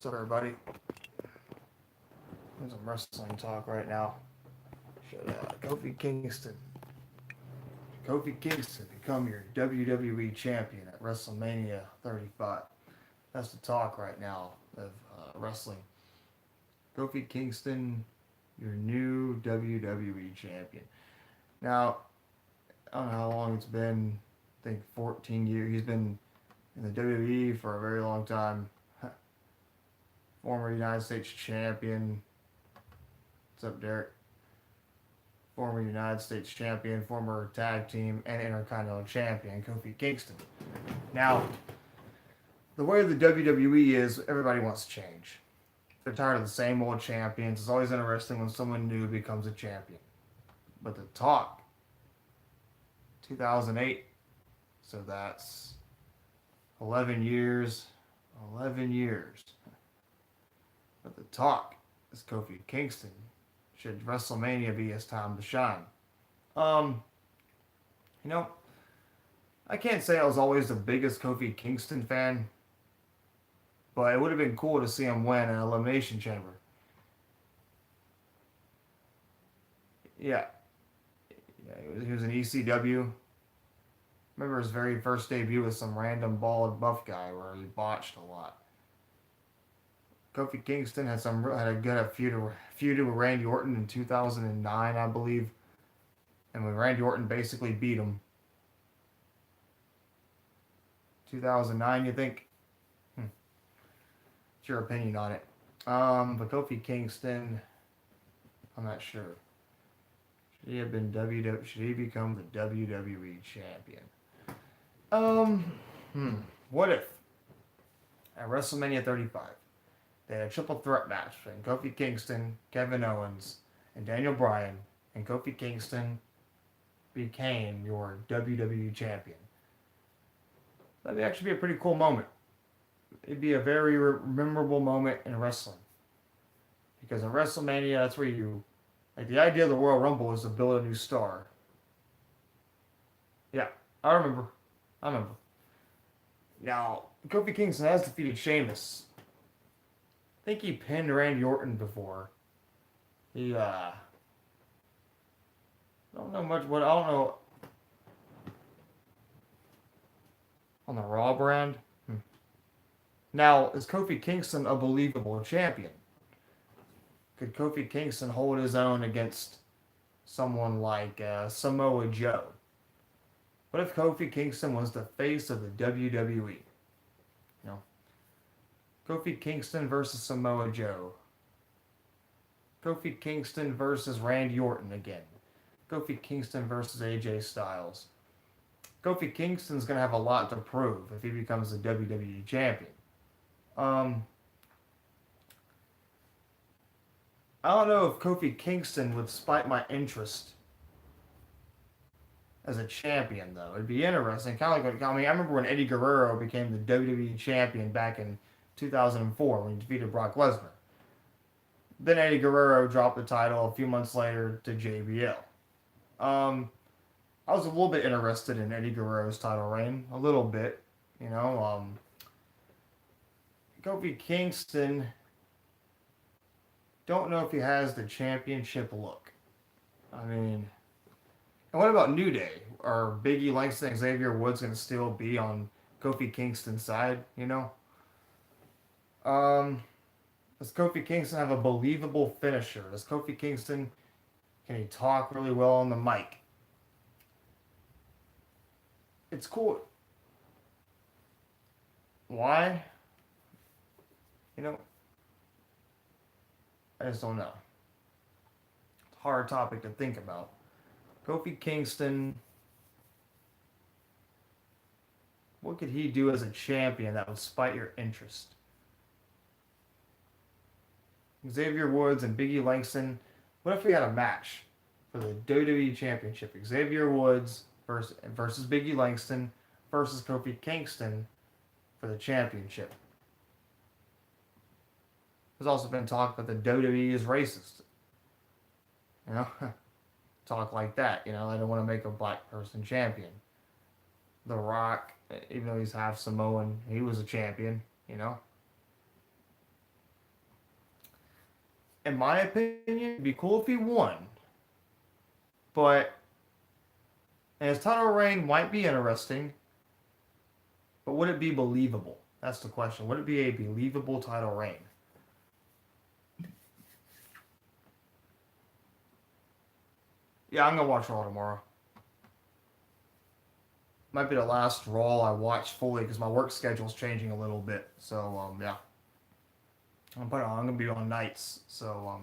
What's up, everybody? There's some wrestling talk right now. Should Kofi Kingston become your WWE champion at WrestleMania 35? That's the talk right now of wrestling. Kofi Kingston, your new WWE champion. Now, I don't know how long it's been. I think 14 years. He's been in the WWE for a very long time. Former United States champion. What's up, Derek? Former United States champion, former tag team and intercontinental champion, Kofi Kingston. Now, the way the WWE is, everybody wants to change. They're tired of the same old champions. It's always interesting when someone new becomes a champion. But the talk, 2008, so that's 11 years. 11 years. But the talk is Kofi Kingston. Should WrestleMania be his time to shine? Um, you know, I can't say I was always the biggest Kofi Kingston fan, but it would have been cool to see him win an Elimination Chamber. Yeah, yeah, he was in ECW. Remember his very first debut with some random bald buff guy where he botched a lot. Kofi Kingston had a good feud with Randy Orton in 2009, I believe, and when Randy Orton basically beat him, 2009, you think? What's your opinion on it? But Kofi Kingston, I'm not sure. Should he have been WWE? Should he become the WWE champion? Um, what if at WrestleMania 35 they had a triple threat match between Kofi Kingston, Kevin Owens, and Daniel Bryan, and Kofi Kingston became your WWE champion? That'd actually be a pretty cool moment. It'd be a very memorable moment in wrestling. Because in WrestleMania, that's where like the idea of the Royal Rumble is to build a new star. Yeah, I remember. I remember. Now, Kofi Kingston has defeated Sheamus. I think he pinned Randy Orton before. I don't know much I don't know on the Raw brand. Now, is Kofi Kingston a believable champion? Could Kofi Kingston hold his own against someone like Samoa Joe? What if Kofi Kingston was the face of the WWE? You know, Kofi Kingston versus Samoa Joe. Kofi Kingston versus Randy Orton again. Kofi Kingston versus AJ Styles. Kofi Kingston's going to have a lot to prove if he becomes the WWE champion. I don't know if Kofi Kingston would spike my interest as a champion, though. It'd be interesting. Kind of like, I remember when Eddie Guerrero became the WWE champion back in 2004 when he defeated Brock Lesnar. Then Eddie Guerrero dropped the title a few months later to JBL. I was a little bit interested in Eddie Guerrero's title reign. A little bit, you know. Kofi Kingston, don't know if he has the championship look. I mean, and what about New Day? Are Biggie Langston and Xavier Woods going to still be on Kofi Kingston's side, you know? Does Kofi Kingston have a believable finisher? Does Kofi Kingston, can he talk really well on the mic? It's cool. Why? You know, I just don't know. It's a hard topic to think about. Kofi Kingston, what could he do as a champion that would spike your interest? Xavier Woods and Biggie Langston. What if we had a match for the WWE Championship? Xavier Woods versus Biggie Langston versus Kofi Kingston for the championship. There's also been talk that the WWE is racist. You know, talk like that. You know, they don't want to make a black person champion. The Rock, even though he's half Samoan, he was a champion. You know, in my opinion, it'd be cool if he won. But and his title reign might be interesting, but would it be believable? That's the question. Would it be a believable title reign? Yeah, I'm gonna watch Raw tomorrow. Might be the last Raw I watch fully because my work schedule's changing a little bit. So yeah, I'm gonna be on nights. So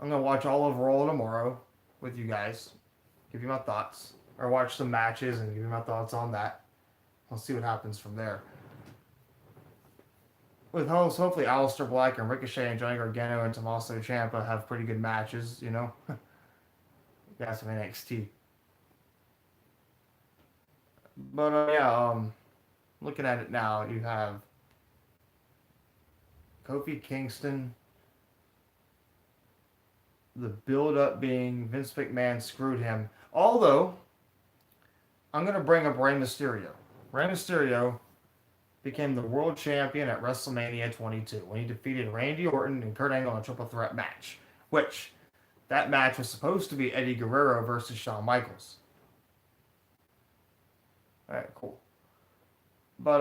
I'm gonna watch all of Raw tomorrow with you guys. Give you my thoughts, or watch some matches and give you my thoughts on that. I'll see what happens from there. With hosts, hopefully Aleister Black and Ricochet and Johnny Gargano and Tommaso Ciampa have pretty good matches. You know, guys from NXT. But yeah, looking at it now, you have Kofi Kingston. The build-up being Vince McMahon screwed him. Although, I'm going to bring up Rey Mysterio. Rey Mysterio became the world champion at WrestleMania 22 when he defeated Randy Orton and Kurt Angle in a triple threat match. Which, that match was supposed to be Eddie Guerrero versus Shawn Michaels. Alright, cool. But,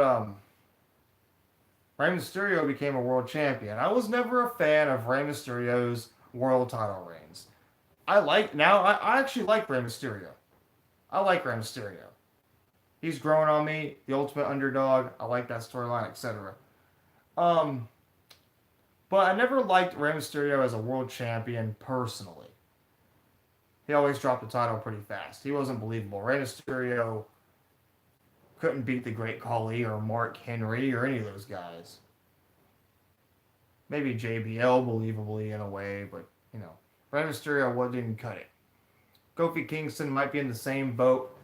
Rey Mysterio became a world champion. I was never a fan of Rey Mysterio's world title reigns. I actually like Rey Mysterio. I like Rey Mysterio. He's growing on me, the ultimate underdog. I like that storyline, etc. But I never liked Rey Mysterio as a world champion personally. He always dropped the title pretty fast. He wasn't believable. Rey Mysterio couldn't beat the Great Khali or Mark Henry or any of those guys. Maybe JBL believably in a way, but you know, Rey Mysterio didn't cut it. Kofi Kingston might be in the same boat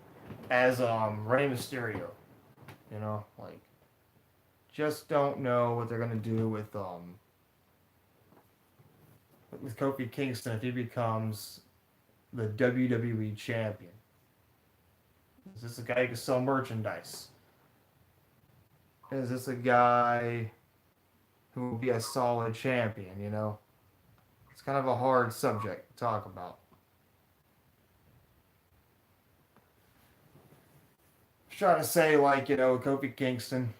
as Rey Mysterio. You know, like just don't know what they're gonna do with Kofi Kingston if he becomes the WWE champion. Is this a guy who can sell merchandise? Is this a guy who will be a solid champion, you know? It's kind of a hard subject to talk about. I'm trying to say, like, you know, Kofi Kingston,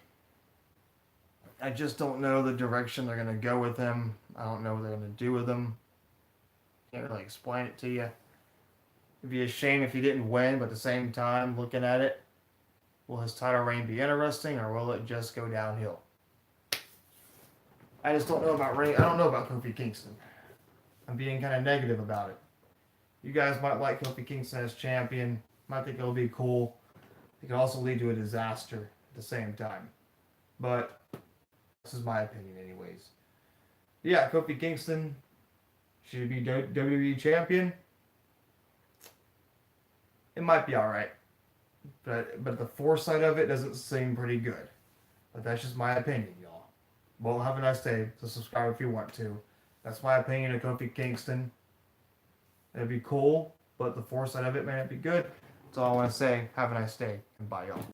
I just don't know the direction they're going to go with him. I don't know what they're going to do with him. Can't really explain it to you. It'd be a shame if he didn't win, but at the same time, looking at it, will his title reign be interesting, or will it just go downhill? I just don't know about Ray. I don't know about Kofi Kingston. I'm being kind of negative about it. You guys might like Kofi Kingston as champion. Might think it'll be cool. It could also lead to a disaster at the same time. But this is my opinion, anyways. Yeah, Kofi Kingston should be WWE champion. It might be alright. But the foresight of it doesn't seem pretty good. But that's just my opinion, y'all. Well, have a nice day. So subscribe if you want to. That's my opinion of Kofi Kingston. It'd be cool, but the foresight of it may not be good. That's all I want to say. Have a nice day, and bye, y'all.